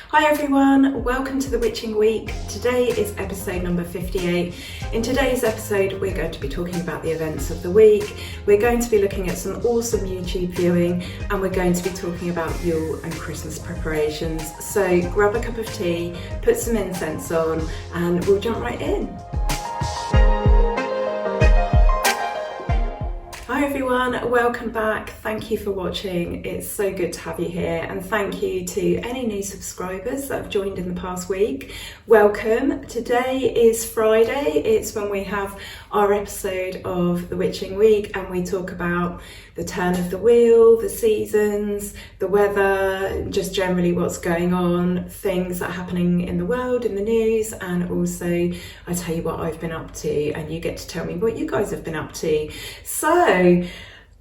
Hi everyone, welcome to the Witching Week. Today is episode number 58. In today's episode we're going to be talking about the events of the week. We're going to be looking at some awesome YouTube viewing and we're going to be talking about Yule and Christmas preparations. So grab a cup of tea, put some incense on and we'll jump right in. Hi everyone, welcome back. Thank you for watching. It's so good to have you here, and thank you to any new subscribers that have joined in the past week. Welcome. Today is Friday. It's when we have our episode of the Witching Week and we talk about the turn of the wheel, the seasons, the weather, just generally what's going on, things that are happening in the world, in the news, and also I tell you what I've been up to and you get to tell me what you guys have been up to. So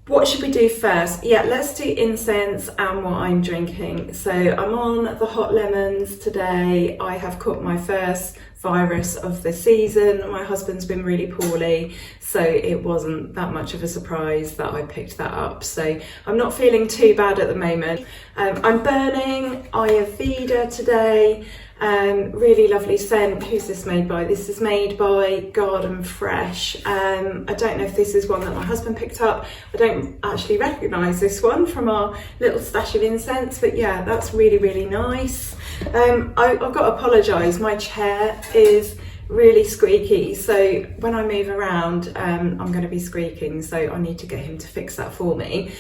what should we do first? Yeah, let's do incense and what I'm drinking. So I'm on the hot lemons today. I have caught my first virus of the season. My husband's been really poorly, so it wasn't that much of a surprise that I picked that up. So I'm not feeling too bad at the moment. I'm burning Ayurveda today. Really lovely scent. Who's this made by? This is made by Garden Fresh. I don't know if this is one that my husband picked up. I don't actually recognise this one from our little stash of incense, but yeah, that's really, really nice. I've got to apologise, my chair is really squeaky, so when I move around I'm going to be squeaking, so I need to get him to fix that for me.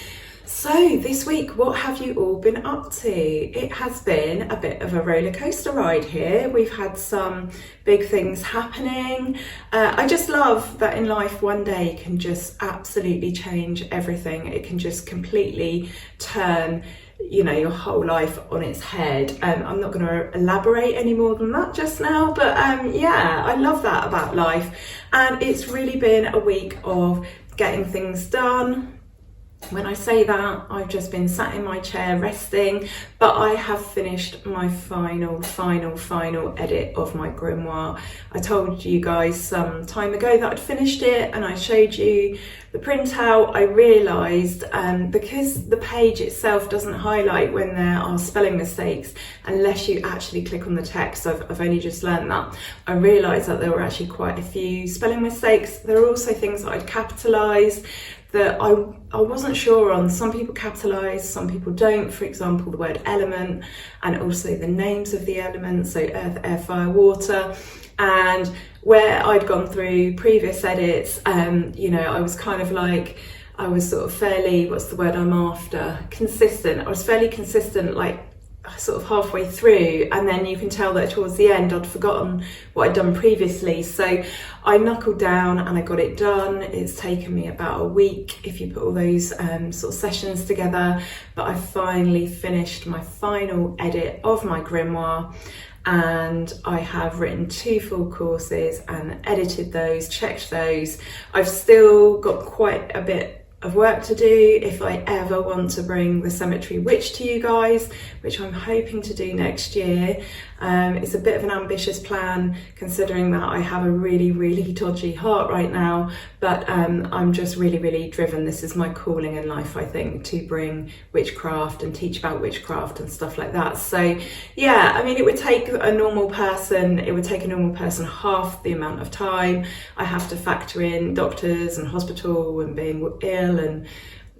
So this week, what have you all been up to? It has been a bit of a roller coaster ride here. We've had some big things happening. I just love that in life one day can just absolutely change everything. It can just completely turn, you know, your whole life on its head. I'm not going to elaborate any more than that just now, but yeah, I love that about life. And it's really been a week of getting things done. When I say that, I've just been sat in my chair resting, but I have finished my final edit of my grimoire. I told you guys some time ago that I'd finished it and I showed you the printout. I realised because the page itself doesn't highlight when there are spelling mistakes unless you actually click on the text. I've only just learned that. I realised that there were actually quite a few spelling mistakes. There are also things that I'd capitalised that I wasn't sure on. Some people capitalise, some people don't. For example, the word element and also the names of the elements, so earth, air, fire, water. And where I'd gone through previous edits, you know, I was kind of like, I was sort of fairly, what's the word I'm after? Consistent. I was fairly consistent, like sort of halfway through, and then you can tell that towards the end I'd forgotten what I'd done previously. So I knuckled down and I got it done. It's taken me about a week if you put all those sort of sessions together, but I finally finished my final edit of my grimoire. And I have written 2 full courses and edited those, checked those. I've still got quite a bit of work to do if I ever want to bring the Cemetery Witch to you guys, which I'm hoping to do next year. It's a bit of an ambitious plan considering that I have a really dodgy heart right now, but I'm just really driven. This is my calling in life, I think, to bring witchcraft and teach about witchcraft and stuff like that. So yeah, I mean, it would take a normal person half the amount of time. I have to factor in doctors and hospital and being ill and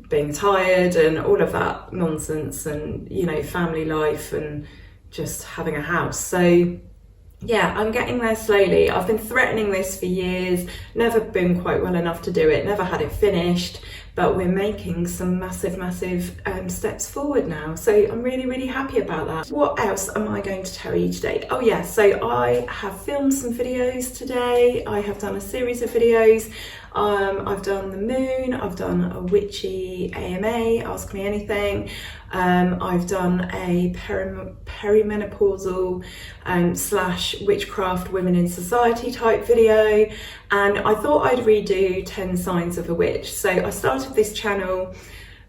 being tired and all of that nonsense, and you know, family life and just having a house. So yeah, I'm getting there slowly. I've been threatening this for years, never been quite well enough to do it, never had it finished, but we're making some massive steps forward now. So I'm really happy about that. What else am I going to tell you today? Oh yeah, so I have filmed some videos today. I have done a series of videos. I've done the moon, I've done a witchy AMA, Ask Me Anything. I've done a perimenopausal / witchcraft women in society type video, and I thought I'd redo 10 signs of a witch. So I started this channel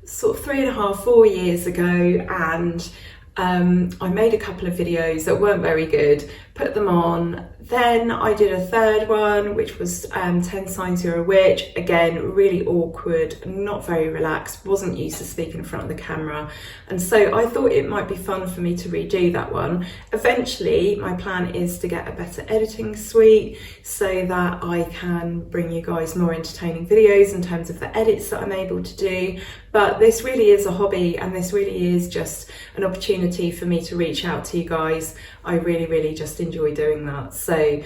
sort of 3.5-4 years ago, and I made a couple of videos that weren't very good, put them on. Then I did a third one, which was 10 Signs You're a Witch. Again, really awkward, not very relaxed, wasn't used to speaking in front of the camera. And so I thought it might be fun for me to redo that one. Eventually, my plan is to get a better editing suite so that I can bring you guys more entertaining videos in terms of the edits that I'm able to do. But this really is a hobby, and this really is just an opportunity for me to reach out to you guys. I really just enjoy doing that. So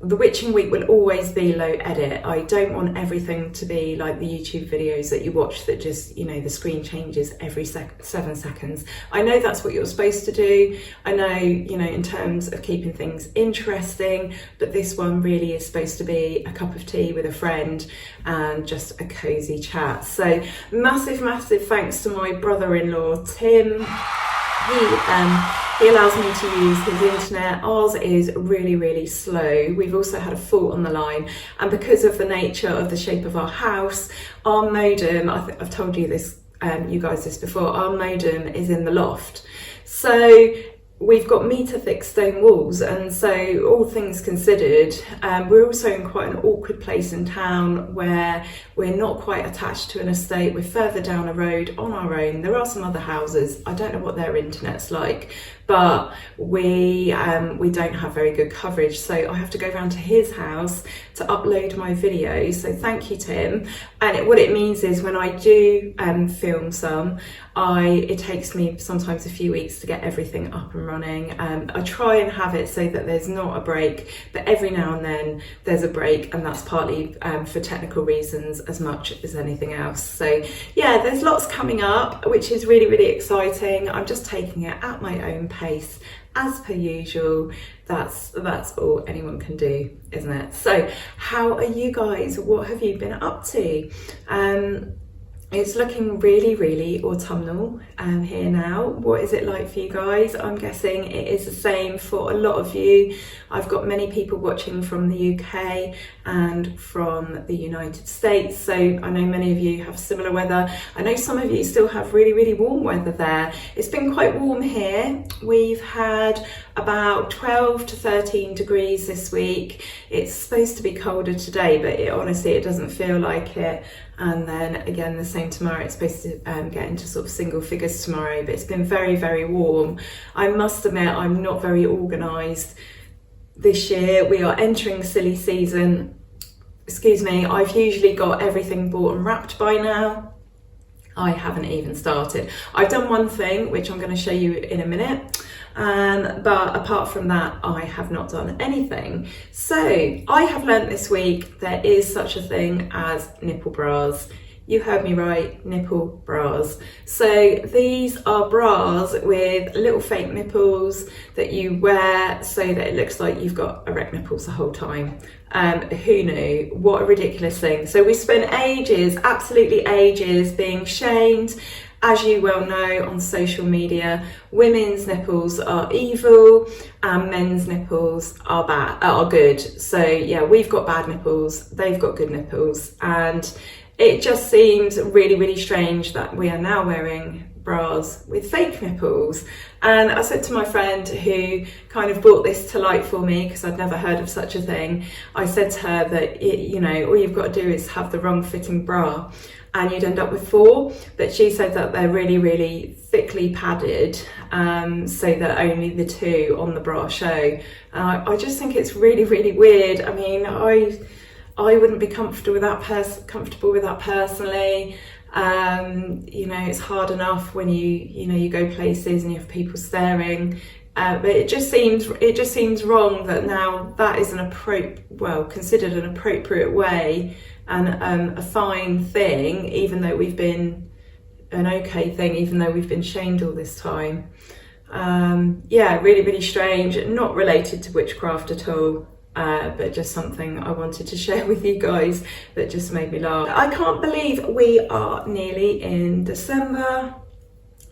the Witching Week will always be low edit. I don't want everything to be like the YouTube videos that you watch that just, you know, the screen changes every 7 seconds. I know that's what you're supposed to do. I know, you know, in terms of keeping things interesting, but this one really is supposed to be a cup of tea with a friend and just a cozy chat. So massive thanks to my brother-in-law, Tim. He allows me to use his internet. Ours is really slow. We've also had a fault on the line, and because of the nature of the shape of our house, our modem, I've told you this, you guys this before, our modem is in the loft. So we've got metre thick stone walls, and so all things considered, we're also in quite an awkward place in town where we're not quite attached to an estate. We're further down a road on our own. There are some other houses. I don't know what their internet's like, but we don't have very good coverage, so I have to go round to his house to upload my videos. So thank you, Tim. And what it means is when I do film some, it takes me sometimes a few weeks to get everything up and running. I try and have it so that there's not a break, but every now and then there's a break, and that's partly for technical reasons as much as anything else. So yeah, there's lots coming up, which is really exciting. I'm just taking it at my own pace as per usual. That's all anyone can do, isn't it? So how are you guys? What have you been up to? It's looking really autumnal here now. What is it like for you guys? I'm guessing it is the same for a lot of you. I've got many people watching from the UK and from the United States, so I know many of you have similar weather. I know some of you still have really warm weather there. It's been quite warm here. We've had about 12 to 13 degrees this week. It's supposed to be colder today, but honestly it doesn't feel like it. And then again the same tomorrow. It's supposed to get into sort of single figures tomorrow, but it's been very warm. I must admit I'm not very organised this year. We are entering silly season. Excuse me, I've usually got everything bought and wrapped by now. I haven't even started. I've done one thing, which I'm going to show you in a minute. But apart from that, I have not done anything. So I have learnt this week there is such a thing as nipple bras. You heard me right, nipple bras. So these are bras with little fake nipples that you wear so that it looks like you've got erect nipples the whole time. Who knew? What a ridiculous thing. So we spent ages, absolutely ages, being shamed. As you well know on social media, women's nipples are evil and men's nipples are good. So yeah, we've got bad nipples, they've got good nipples, and it just seems really strange that we are now wearing bras with fake nipples. And I said to my friend who kind of brought this to light for me, because I'd never heard of such a thing, I said to her that you know, all you've got to do is have the wrong fitting bra and you'd end up with 4. But she said that they're really thickly padded, so that only the 2 on the bra show. I just think it's really weird. I mean, I wouldn't be comfortable with that personally. You know, it's hard enough when you go places and you have people staring, but it just seems wrong that now that is considered an appropriate way and a fine thing, even though we've been an okay thing, even though we've been shamed all this time. Yeah, really strange. Not related to witchcraft at all. But just something I wanted to share with you guys that just made me laugh. I can't believe we are nearly in December.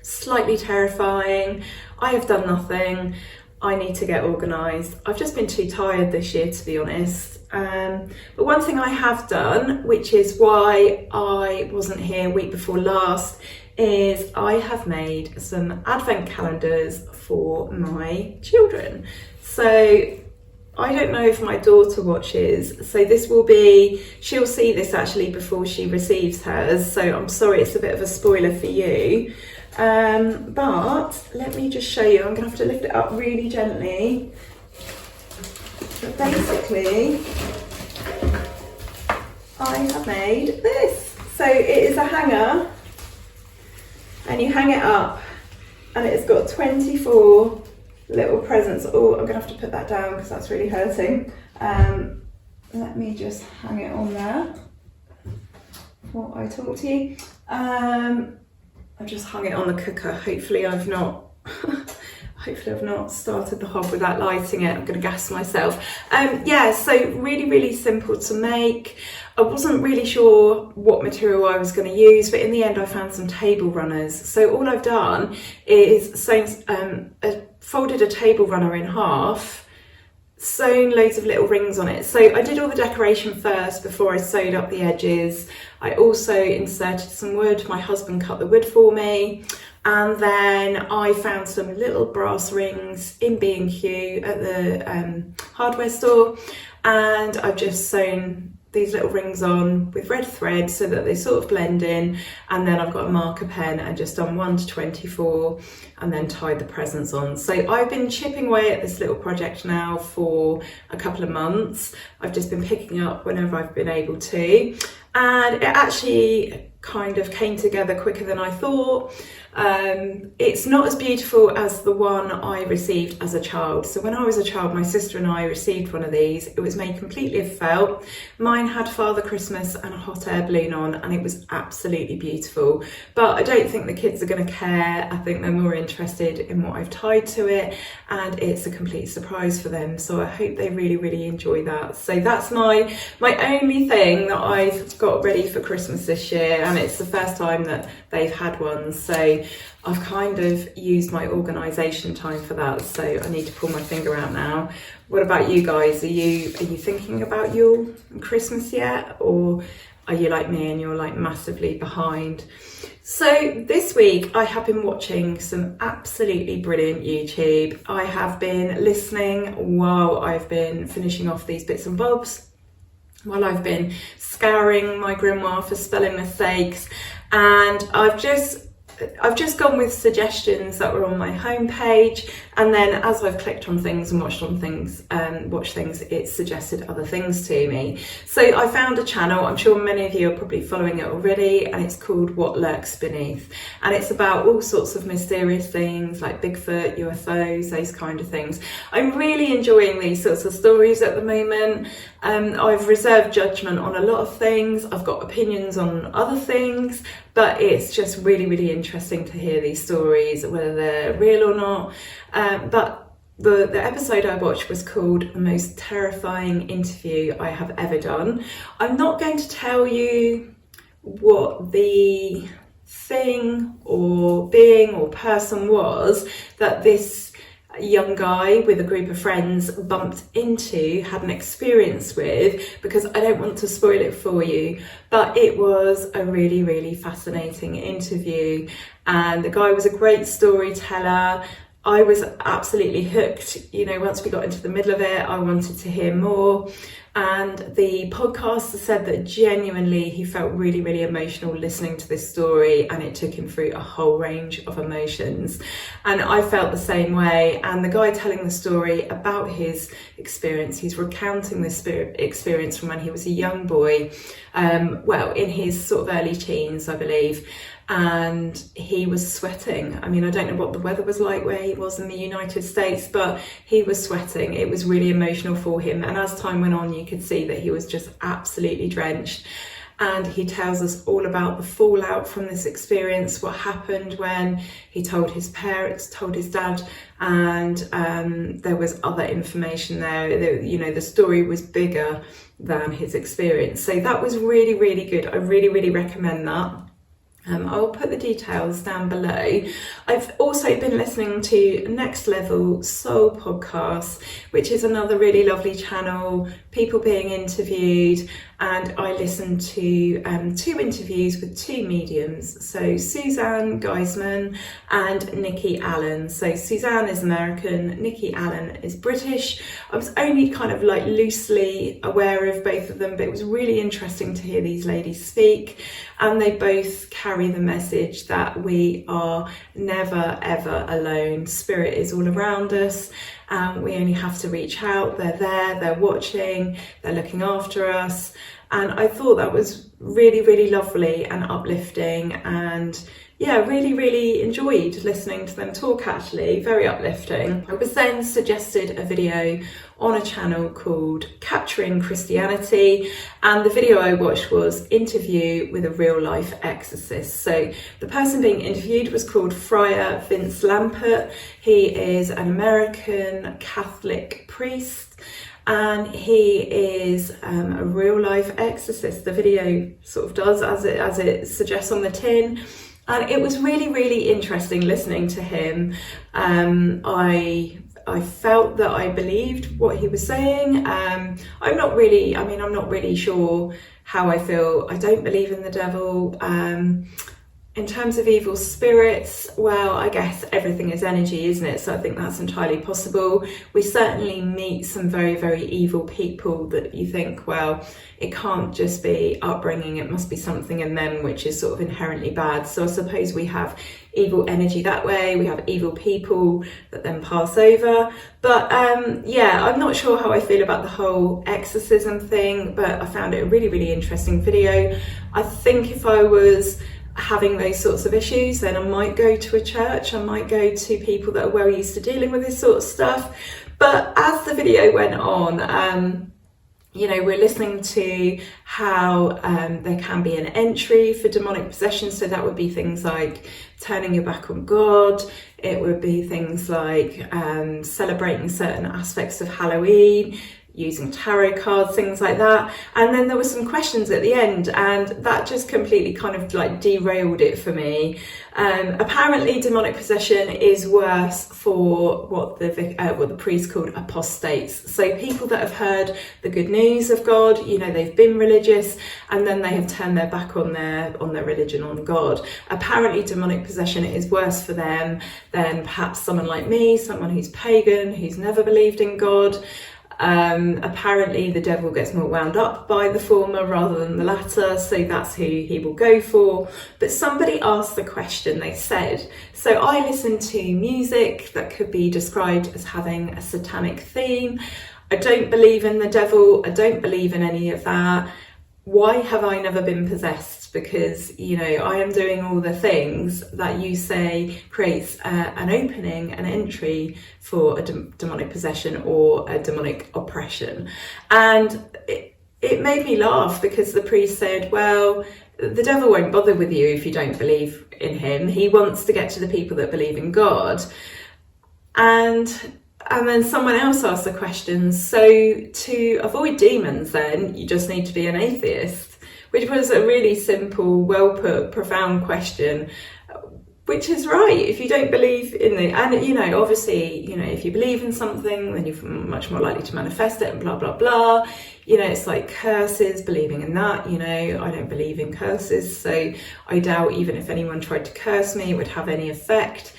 Slightly terrifying. I have done nothing. I need to get organised. I've just been too tired this year, to be honest. But one thing I have done, which is why I wasn't here week before last, is I have made some advent calendars for my children. So I don't know if my daughter watches, so this will be, she'll see this actually before she receives hers, so I'm sorry it's a bit of a spoiler for you. But let me just show you. I'm going to have to lift it up really gently. But basically, I have made this. So it is a hanger, and you hang it up, and it's got 24 little presents. Oh, I'm going to have to put that down because that's really hurting. Let me just hang it on there while I talk to you. I've just hung it on the cooker. Hopefully I've not started the hob without lighting it. I'm going to gas myself. Yeah, so really simple to make. I wasn't really sure what material I was going to use, but in the end I found some table runners. So all I've done is folded a table runner in half, sewn loads of little rings on it. So I did all the decoration first before I sewed up the edges. I also inserted some wood. My husband cut the wood for me. And then I found some little brass rings in B&Q at the hardware store. And I've just sewn these little rings on with red thread so that they sort of blend in, and then I've got a marker pen and just done 1 to 24 and then tied the presents on. So I've been chipping away at this little project now for a couple of months. I've just been picking up whenever I've been able to, and it actually kind of came together quicker than I thought. It's not as beautiful as the one I received as a child. So when I was a child, my sister and I received one of these. It was made completely of felt. Mine had Father Christmas and a hot air balloon on, and it was absolutely beautiful. But I don't think the kids are going to care. I think they're more interested in what I've tied to it, and it's a complete surprise for them. So I hope they really enjoy that. So that's my only thing that I've got ready for Christmas this year, and it's the first time that they've had one. So I've kind of used my organisation time for that, so I need to pull my finger out now. What about you guys? Are you thinking about Yule and Christmas yet, or are you like me and you're like massively behind? So this week I have been watching some absolutely brilliant YouTube. I have been listening while I've been finishing off these bits and bobs, while I've been scouring my grimoire for spelling mistakes, and I've just gone with suggestions that were on my homepage, and then as I've clicked on things and watched things, it suggested other things to me. So I found a channel, I'm sure many of you are probably following it already, and it's called What Lurks Beneath, and it's about all sorts of mysterious things like Bigfoot, UFOs, those kind of things. I'm really enjoying these sorts of stories at the moment. I've reserved judgment on a lot of things. I've got opinions on other things, but it's just really interesting to hear these stories, whether they're real or not. But the episode I watched was called The Most Terrifying Interview I Have Ever Done. I'm not going to tell you what the thing or being or person was that this young guy with a group of friends bumped into, had an experience with, because I don't want to spoil it for you. But it was a really fascinating interview, and the guy was a great storyteller. I was absolutely hooked. You know, once we got into the middle of it, I wanted to hear more. And the podcaster said that genuinely he felt really emotional listening to this story, and it took him through a whole range of emotions. And I felt the same way. And the guy telling the story about his experience, he's recounting this experience from when he was a young boy, in his sort of early teens, I believe. And he was sweating. I mean, I don't know what the weather was like where he was in the United States, but he was sweating. It was really emotional for him. And as time went on, you could see that he was just absolutely drenched. And he tells us all about the fallout from this experience, what happened when he told his parents, told his dad, and there was other information there. You know, the story was bigger than his experience. So that was really good. I really recommend that. I'll put the details down below. I've also been listening to Next Level Soul podcast, which is another really lovely channel, people being interviewed, and I listened to 2 interviews with 2 mediums, so Suzanne Geisman and Nikki Allen. So Suzanne is American, Nikki Allen is British. I was only kind of like loosely aware of both of them, but it was really interesting to hear these ladies speak, and they both carry the message that we are never ever alone. Spirit is all around us, and we only have to reach out. They're there, they're watching, they're looking after us. And I thought that was really, really lovely and uplifting, and yeah, really enjoyed listening to them talk, actually, very uplifting. I was then suggested a video on a channel called Capturing Christianity, and the video I watched was Interview with a Real Life Exorcist. So the person being interviewed was called Friar Vince Lampert. He is an American Catholic priest, and he is a real life exorcist. The video sort of does as it suggests on the tin. And it was really interesting listening to him. I felt that I believed what he was saying. I'm not really sure how I feel. I don't believe in the devil. In terms of evil spirits, well, I guess everything is energy, isn't it? So I think that's entirely possible. We certainly meet some very evil people that you think, well, it can't just be upbringing, it must be something in them which is sort of inherently bad. So I suppose we have evil energy that way, we have evil people that then pass over. But yeah, I'm not sure how I feel about the whole exorcism thing, but I found it a really interesting video. I think if I was having those sorts of issues, then I might go to a church, I might go to people that are well used to dealing with this sort of stuff. But as the video went on, you know, we're listening to how there can be an entry for demonic possession. So that would be things like turning your back on God. It would be things like celebrating certain aspects of Halloween, using tarot cards, things like that. And then there were some questions at the end, and that just completely kind of like derailed it for me. Apparently demonic possession is worse for what the priest called apostates. So people that have heard the good news of God, you know, they've been religious and then they have turned their back on their religion, on God. Apparently demonic possession is worse for them than perhaps someone like me, someone who's pagan, who's never believed in God. Apparently the devil gets more wound up by the former rather than the latter, so that's who he will go for. But somebody asked the question, they said, so I listen to music that could be described as having a satanic theme. I don't believe in the devil, I don't believe in any of that. Why have I never been possessed? Because, you know, I am doing all the things that you say creates an opening, an entry for a demonic possession or a demonic oppression. And it made me laugh, because the priest said, well, the devil won't bother with you if you don't believe in him. He wants to get to the people that believe in God. And then someone else asked the question, so to avoid demons then you just need to be an atheist, which was a really simple, well put, profound question, which is right. If you don't believe in it, and you know, obviously, you know, if you believe in something, then you're much more likely to manifest it and blah blah blah. You know, it's like curses, believing in that. You know, I don't believe in curses, so I doubt even if anyone tried to curse me it would have any effect.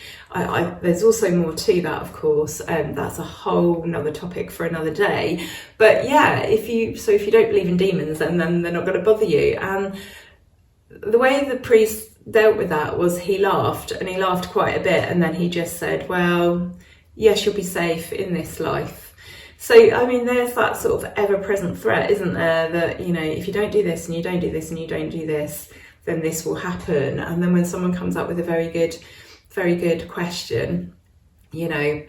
There's also more to that, of course, and that's a whole nother topic for another day. But yeah, if you don't believe in demons, then they're not going to bother you. And the way the priest dealt with that was he laughed, and he laughed quite a bit, and then he just said, well, yes, you'll be safe in this life. So, I mean, there's that sort of ever-present threat, isn't there, that, you know, if you don't do this and you don't do this and you don't do this, then this will happen. And then when someone comes up with a very good question, you know,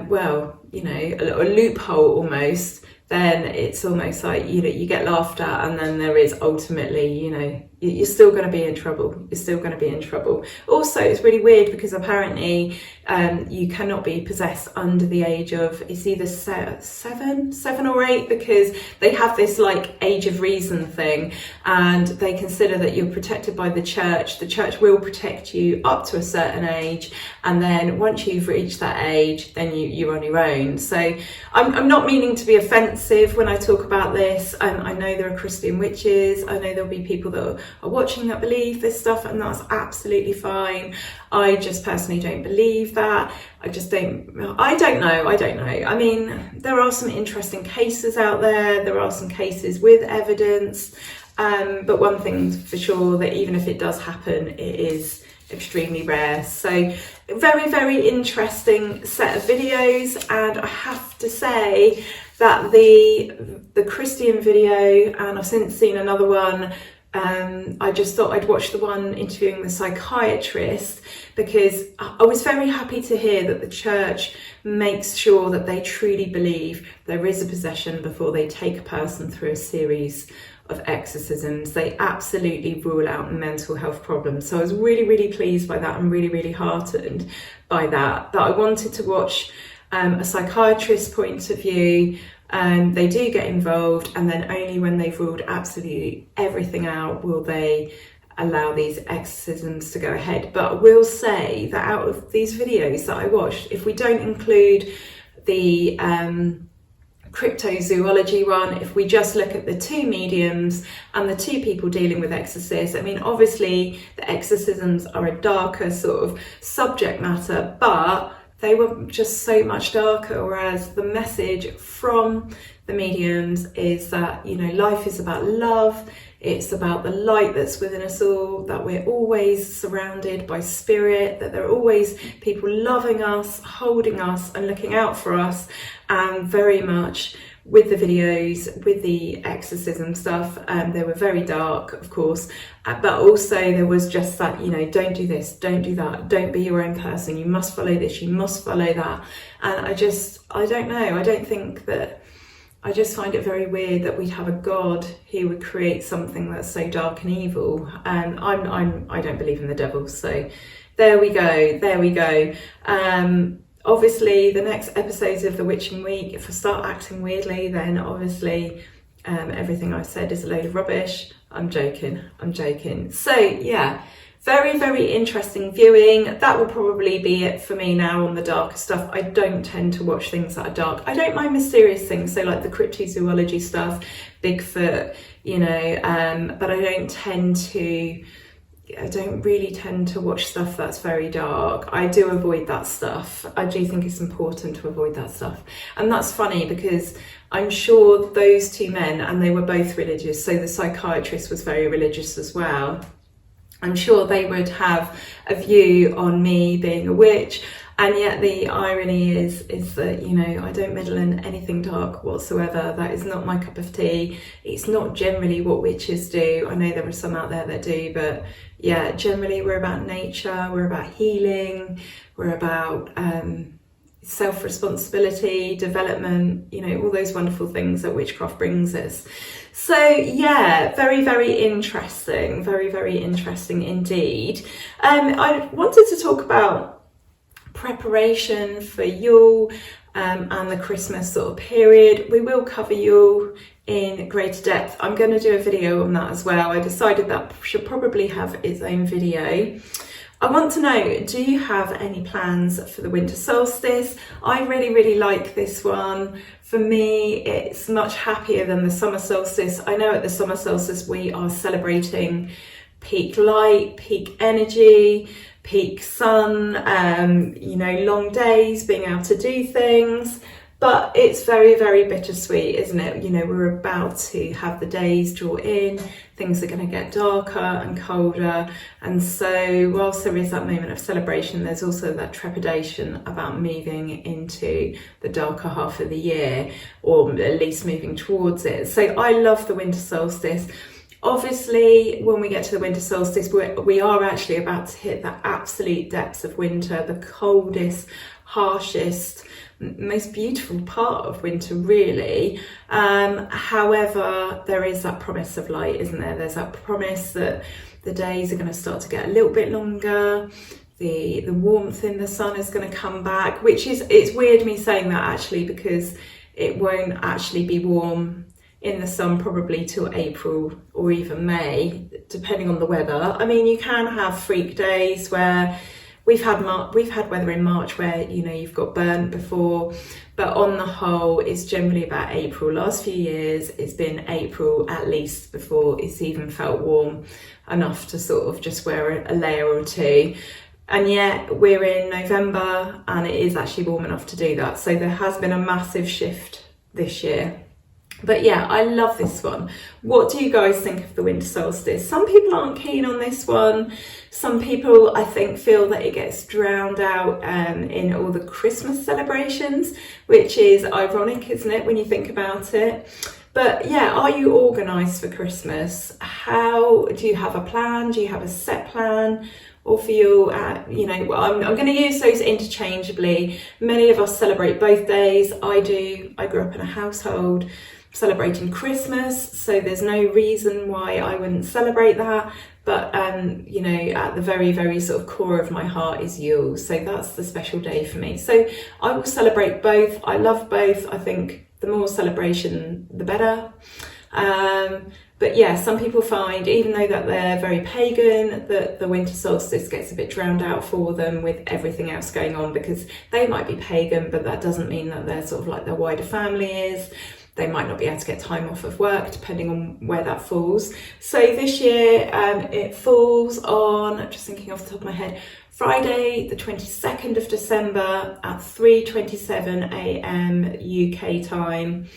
well, you know, a loophole almost, then it's almost like, you know, you get laughed at, and then there is ultimately, you know, you're still going to be in trouble. You're still going to be in trouble. Also, it's really weird because apparently you cannot be possessed under the age of, it's either seven or 8, because they have this like age of reason thing, and they consider that you're protected by the church. The church will protect you up to a certain age, and then once you've reached that age, then you're on your own. So I'm not meaning to be offensive when I talk about this. I know there are Christian witches. I know there'll be people that are watching that believe this stuff, and that's absolutely fine. I just personally don't believe that. I don't know. I mean, there are some interesting cases out there. There are some cases with evidence. But one thing's for sure, that even if it does happen, it is extremely rare. So very, very interesting set of videos. And I have to say that the Christian video, and I've since seen another one, I just thought I'd watch the one interviewing the psychiatrist, because I was very happy to hear that the church makes sure that they truly believe there is a possession before they take a person through a series of exorcisms. They absolutely rule out mental health problems. So I was really, really pleased by that. I'm really, really heartened by that. But I wanted to watch a psychiatrist's point of view. They do get involved, and then only when they've ruled absolutely everything out will they allow these exorcisms to go ahead. But I will say that out of these videos that I watched, if we don't include the cryptozoology one, if we just look at the 2 mediums and the 2 people dealing with exorcists, I mean, obviously the exorcisms are a darker sort of subject matter, but they were just so much darker. Whereas the message from the mediums is that, you know, life is about love. It's about the light that's within us all, that we're always surrounded by spirit, that there are always people loving us, holding us and looking out for us. And very much with the videos, with the exorcism stuff, they were very dark, of course, but also there was just that, you know, don't do this, don't do that, don't be your own person, you must follow this, you must follow that. And I don't know, I just find it very weird that we'd have a God who would create something that's so dark and evil. And I don't believe in the devil, so there we go. Obviously, the next episodes of the Witching Week, if I start acting weirdly, then obviously everything I've said is a load of rubbish. I'm joking. So yeah, very, very interesting viewing. That will probably be it for me now on the darker stuff. I don't tend to watch things that are dark. I don't mind mysterious things, so like the cryptozoology stuff, Bigfoot, you know, but I don't really tend to watch stuff that's very dark. I do avoid that stuff. I do think it's important to avoid that stuff. And that's funny because I'm sure those 2 men, and they were both religious, so the psychiatrist was very religious as well, I'm sure they would have a view on me being a witch. And yet the irony is that, you know, I don't meddle in anything dark whatsoever. That is not my cup of tea. It's not generally what witches do. I know there are some out there that do, but yeah, generally we're about nature, we're about healing, we're about self-responsibility, development, you know, all those wonderful things that witchcraft brings us. So yeah, very, very interesting, very, very interesting indeed. I wanted to talk about preparation for Yule and the Christmas sort of period. We will cover Yule in greater depth. I'm going to do a video on that as well. I decided that should probably have its own video. I want to know, do you have any plans for the winter solstice? I really, really like this one. For me, it's much happier than the summer solstice. I know at the summer solstice we are celebrating peak light, peak energy, peak sun, you know, long days, being able to do things. But it's very, very bittersweet, isn't it? You know, we're about to have the days draw in, things are going to get darker and colder. And so whilst there is that moment of celebration, there's also that trepidation about moving into the darker half of the year, or at least moving towards it. So I love the winter solstice. Obviously, when we get to the winter solstice, we are actually about to hit the absolute depths of winter, the coldest, harshest most beautiful part of winter, really. However, there is that promise of light, isn't there? There's that promise that the days are going to start to get a little bit longer. The warmth in the sun is going to come back, which is, it's weird me saying that actually, because it won't actually be warm in the sun probably till April or even May, depending on the weather. I mean, you can have freak days where we've had weather in March where, you know, you've got burnt before, but on the whole, it's generally about April. Last few years, it's been April at least before it's even felt warm enough to sort of just wear a layer or two. And yet we're in November and it is actually warm enough to do that. So there has been a massive shift this year. But yeah, I love this one. What do you guys think of the winter solstice? Some people aren't keen on this one. Some people, I think, feel that it gets drowned out in all the Christmas celebrations, which is ironic, isn't it, when you think about it? But yeah, are you organised for Christmas? How do you have a plan? Do you have a set plan? Or for you, you know, I'm going to use those interchangeably. Many of us celebrate both days. I do. I grew up in a household celebrating Christmas, so there's no reason why I wouldn't celebrate that. But you know, at the very, very sort of core of my heart is Yule, so that's the special day for me. So I will celebrate both. I love both. I think the more celebration, the better. But yeah, some people find, even though that they're very pagan, that the winter solstice gets a bit drowned out for them with everything else going on, because they might be pagan, but that doesn't mean that they're sort of like their wider family is. They might not be able to get time off of work, depending on where that falls. So this year it falls on, just thinking off the top of my head, Friday the 22nd of December at 3:27 a.m. UK time.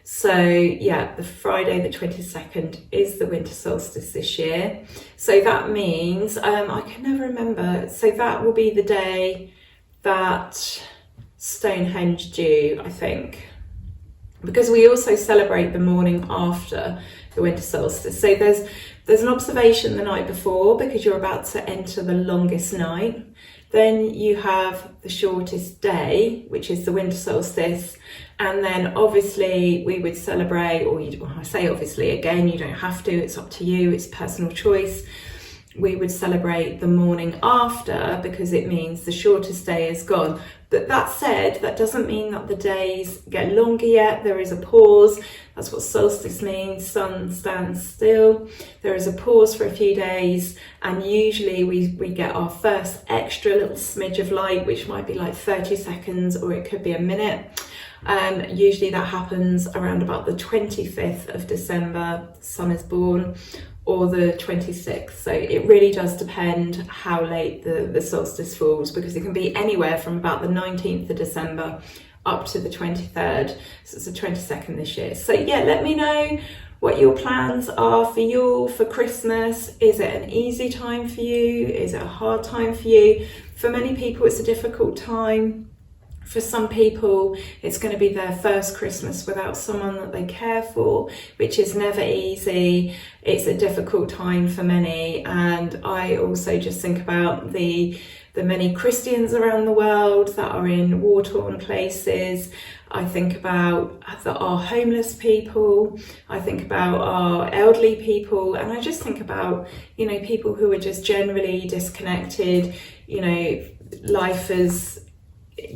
So yeah, the Friday the 22nd is the winter solstice this year. So that means, I can never remember, so that will be the day that Stonehenge due, I think. Because we also celebrate the morning after the winter solstice. So there's an observation the night before, because you're about to enter the longest night. Then you have the shortest day, which is the winter solstice. And then obviously we would celebrate, or I say obviously, again, you don't have to, it's up to you, it's personal choice. We would celebrate the morning after, because it means the shortest day is gone. But that said, that doesn't mean that the days get longer yet. There is a pause. That's what solstice means. Sun stands still. There is a pause for a few days, and usually we get our first extra little smidge of light, which might be like 30 seconds or it could be a minute. Usually that happens around about the 25th of December, the sun is born, or the 26th. So it really does depend how late the solstice falls, because it can be anywhere from about the 19th of December up to the 23rd. So it's the 22nd this year. So yeah, let me know what your plans are for Yule, for Christmas. Is it an easy time for you? Is it a hard time for you? For many people, it's a difficult time. For some people, it's going to be their first Christmas without someone that they care for, which is never easy. It's a difficult time for many. And I also just think about the many Christians around the world that are in war-torn places. I think about our homeless people. I think about our elderly people. And I just think about, you know, people who are just generally disconnected. You know, life has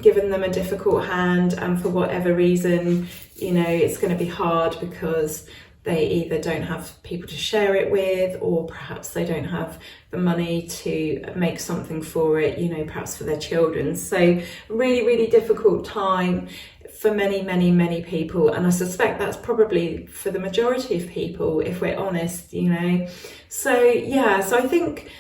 given them a difficult hand, and for whatever reason, you know, it's going to be hard because they either don't have people to share it with, or perhaps they don't have the money to make something for it, you know, perhaps for their children. So really, really difficult time for many, many, many people. And I suspect that's probably for the majority of people, if we're honest, you know. So yeah, so I think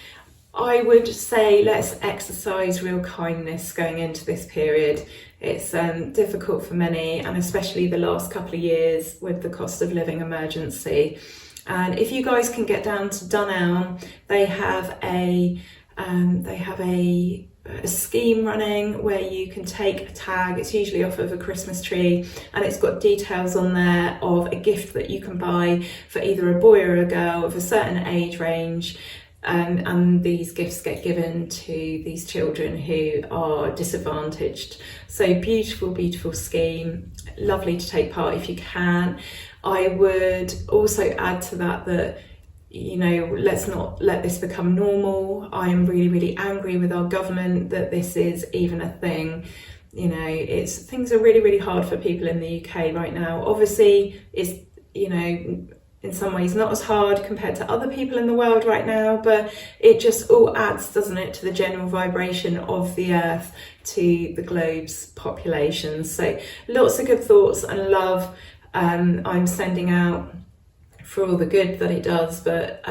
I would say let's exercise real kindness going into this period. It's difficult for many, and especially the last couple of years with the cost of living emergency. And if you guys can get down to Dunelm, they have a scheme running where you can take a tag. It's usually off of a Christmas tree, and it's got details on there of a gift that you can buy for either a boy or a girl of a certain age range. and these gifts get given to these children who are disadvantaged. So beautiful, beautiful scheme, lovely to take part if you can. I would also add to that, you know, let's not let this become normal. I am really, really angry with our government that this is even a thing. You know, things are really, really hard for people in the UK right now. Obviously, it's, you know, in some ways not as hard compared to other people in the world right now, but it just all adds, doesn't it, to the general vibration of the earth, to the globe's population. So lots of good thoughts and love I'm sending out for all the good that it does, but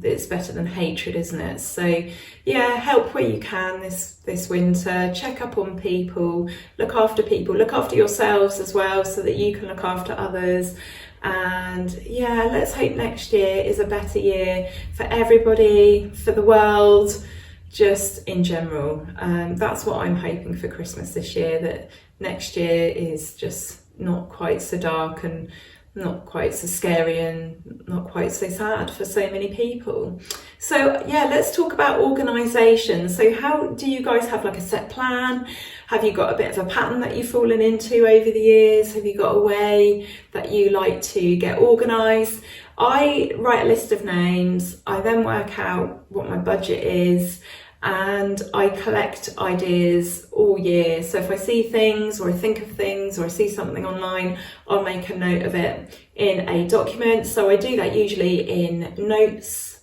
it's better than hatred, isn't it? So yeah, help where you can this winter. Check up on people, look after yourselves as well, so that you can look after others. And yeah, let's hope next year is a better year for everybody, for the world, just in general. That's what I'm hoping for Christmas this year, that next year is just not quite so dark and not quite so scary and not quite so sad for so many people. So yeah, let's talk about organisation. So how do you guys have like a set plan? Have you got a bit of a pattern that you've fallen into over the years? Have you got a way that you like to get organised? I write a list of names. I then work out what my budget is, and I collect ideas all year. So if I see things or I think of things or I see something online, I'll make a note of it in a document. So I do that usually in notes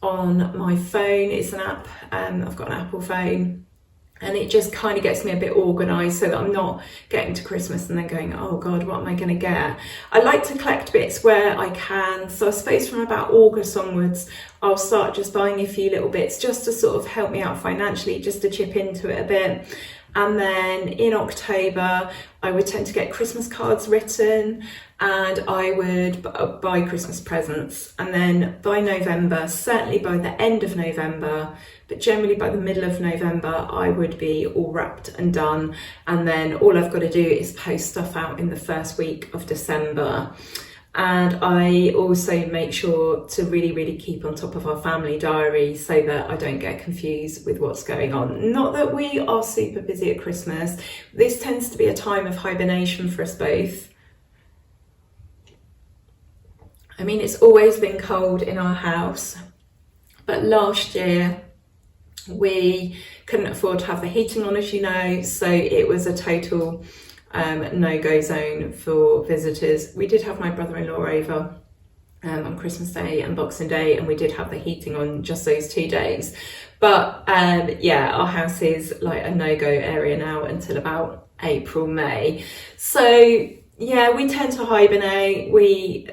on my phone. It's an app, I've got an Apple phone, and it just kind of gets me a bit organised so that I'm not getting to Christmas and then going, oh God, what am I going to get? I like to collect bits where I can. So I suppose from about August onwards, I'll start just buying a few little bits just to sort of help me out financially, just to chip into it a bit. And then in October, I would tend to get Christmas cards written, and I would buy Christmas presents. And then by November, certainly by the end of November, but generally by the middle of November, I would be all wrapped and done. And then all I've got to do is post stuff out in the first week of December. And I also make sure to really, really keep on top of our family diary so that I don't get confused with what's going on. Not that we are super busy at Christmas. This tends to be a time of hibernation for us both. I mean, it's always been cold in our house, but last year we couldn't afford to have the heating on, as you know, so it was a total no-go zone for visitors. We did have my brother-in-law over on Christmas Day and Boxing Day, and we did have the heating on just those 2 days. But yeah, our house is like a no-go area now until about April, May. So yeah, we tend to hibernate. We,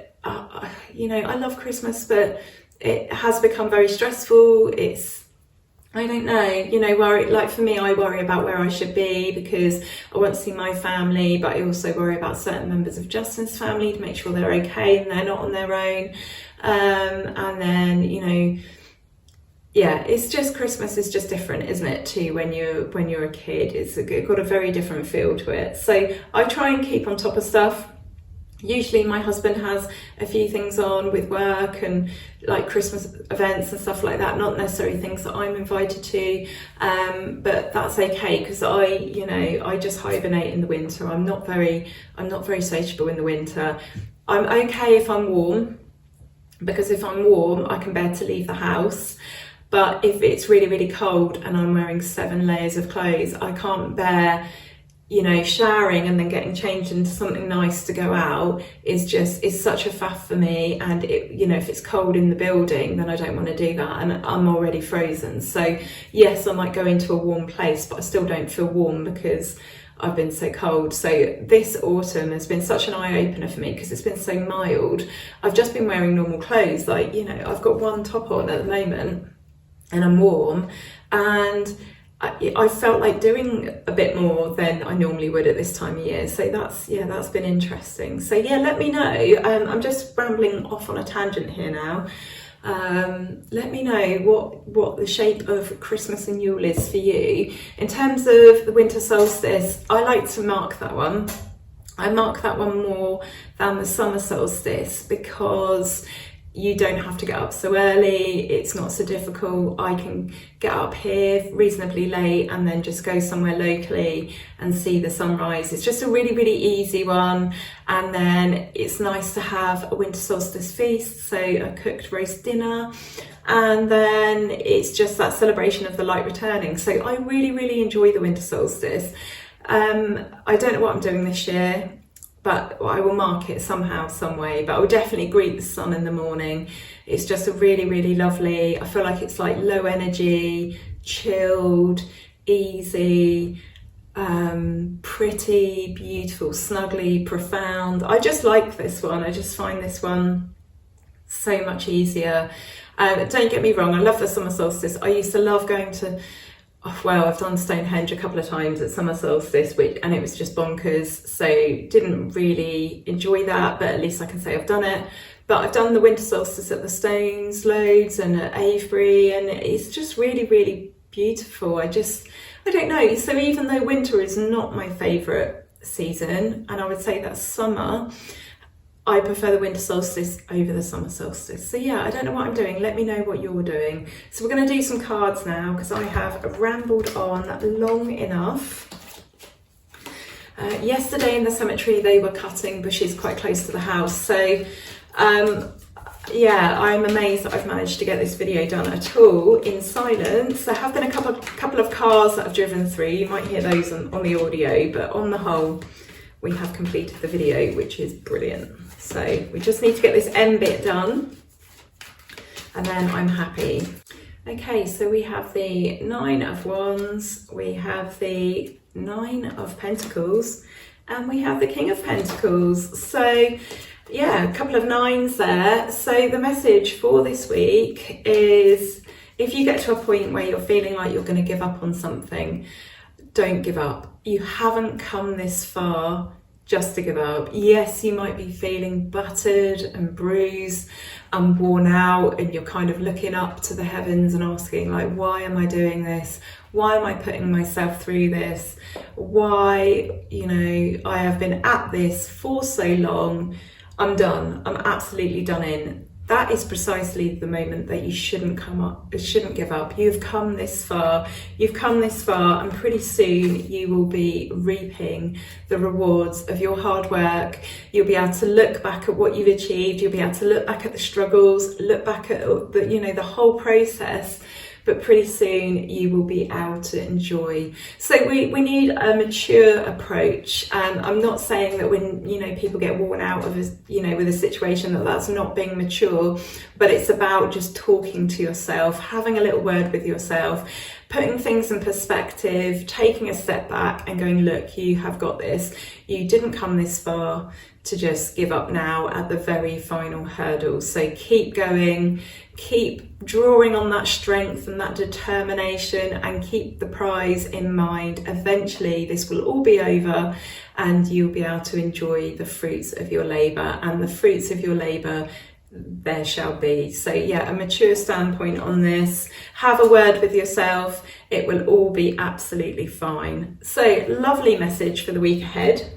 you know, I love Christmas, but it has become very stressful. I don't know, you know, like for me, I worry about where I should be because I want to see my family, but I also worry about certain members of Justin's family to make sure they're okay and they're not on their own. And then, you know, yeah, it's just, Christmas is just different, isn't it, to when you're a kid. It's got a very different feel to it. So I try and keep on top of stuff. Usually my husband has a few things on with work and like Christmas events and stuff like that, not necessarily things that I'm invited to, but that's okay because I just hibernate in the winter. I'm not very sociable in the winter. I'm okay if I'm warm, because if I'm warm I can bear to leave the house. But if it's really, really cold and I'm wearing 7 layers of clothes, I can't bear, you know, showering and then getting changed into something nice to go out is such a faff for me. And it, you know, if it's cold in the building, then I don't want to do that, and I'm already frozen. So yes, I might go into a warm place, but I still don't feel warm because I've been so cold. So this autumn has been such an eye-opener for me because it's been so mild. I've just been wearing normal clothes, like, you know, I've got one top on at the moment and I'm warm, and I felt like doing a bit more than I normally would at this time of year. So that's been interesting. So yeah, let me know. I'm just rambling off on a tangent here now. Let me know what the shape of Christmas and Yule is for you. In terms of the winter solstice, I like to mark that one. I mark that one more than the summer solstice because, you don't have to get up so early, it's not so difficult. I can get up here reasonably late and then just go somewhere locally and see the sunrise. It's just a really, really easy one. And then it's nice to have a winter solstice feast, so a cooked roast dinner. And then it's just that celebration of the light returning. So I really, really enjoy the winter solstice. I don't know what I'm doing this year, but I will mark it somehow, some way, but I will definitely greet the sun in the morning. It's just a really, really lovely, I feel like it's like low energy, chilled, easy, pretty, beautiful, snuggly, profound. I just like this one. I just find this one so much easier. Don't get me wrong, I love the summer solstice. I used to love going to, well, I've done Stonehenge a couple of times at summer solstice, and it was just bonkers, so didn't really enjoy that, but at least I can say I've done it. But I've done the winter solstice at the Stones loads and at Avebury, and it's just really, really beautiful. I don't know, so even though winter is not my favourite season, and I would say that summer, I prefer the winter solstice over the summer solstice. So yeah, I don't know what I'm doing. Let me know what you're doing. So we're going to do some cards now, because I have rambled on long enough. Yesterday in the cemetery, they were cutting bushes quite close to the house. So yeah, I'm amazed that I've managed to get this video done at all in silence. There have been a couple of cars that I've driven through. You might hear those on the audio, but on the whole, we have completed the video, which is brilliant. So we just need to get this end bit done, and then I'm happy. Okay, so we have the 9 of Wands, we have the 9 of Pentacles, and we have the King of Pentacles. So yeah, a couple of 9s there. So the message for this week is, if you get to a point where you're feeling like you're going to give up on something, don't give up. You haven't come this far just to give up. Yes, you might be feeling battered and bruised and worn out, and you're kind of looking up to the heavens and asking, like, why am I doing this? Why am I putting myself through this? Why, I have been at this for so long. I'm done. I'm absolutely done in. That is precisely the moment that you shouldn't give up. You've come this far, and pretty soon you will be reaping the rewards of your hard work. You'll be able to look back at what you've achieved. You'll be able to look back at the struggles, look back at the whole process. But pretty soon you will be able to enjoy. So we need a mature approach. And I'm not saying that when, people get worn out of, with a situation, that's not being mature, but it's about just talking to yourself, having a little word with yourself, putting things in perspective, taking a step back and going, look, you have got this. You didn't come this far to just give up now at the very final hurdle. So keep going, keep drawing on that strength and that determination, and keep the prize in mind. Eventually this will all be over and you'll be able to enjoy the fruits of your labour, and the fruits of your labour there shall be. So yeah, a mature standpoint on this. Have a word with yourself. It will all be absolutely fine. So lovely message for the week ahead.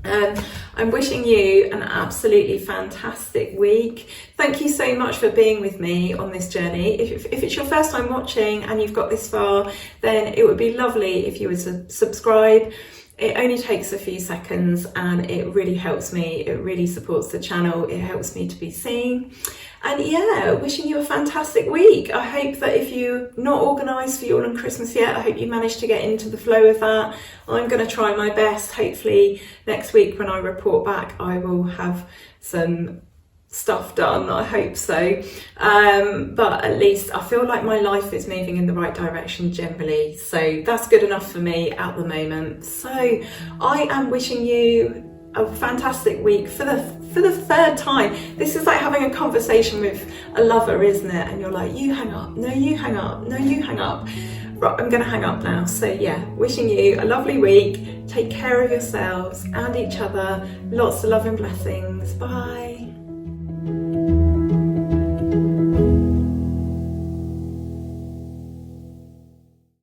I'm wishing you an absolutely fantastic week. Thank you so much for being with me on this journey. If it's your first time watching and you've got this far, then it would be lovely if you were to subscribe. It only takes a few seconds and it really helps me. It really supports the channel. It helps me to be seen. And yeah, wishing you a fantastic week. I hope that if you're not organised for Yule and Christmas yet, I hope you managed to get into the flow of that. I'm going to try my best. Hopefully next week when I report back, I will have some stuff done. I hope so. But at least I feel like my life is moving in the right direction generally. So that's good enough for me at the moment. So I am wishing you a fantastic week for the third time. This is like having a conversation with a lover, isn't it? And you're like, you hang up, no you hang up, no you hang up. Right, I'm gonna hang up now. So yeah, wishing you a lovely week. Take care of yourselves and each other. Lots of love and blessings. Bye.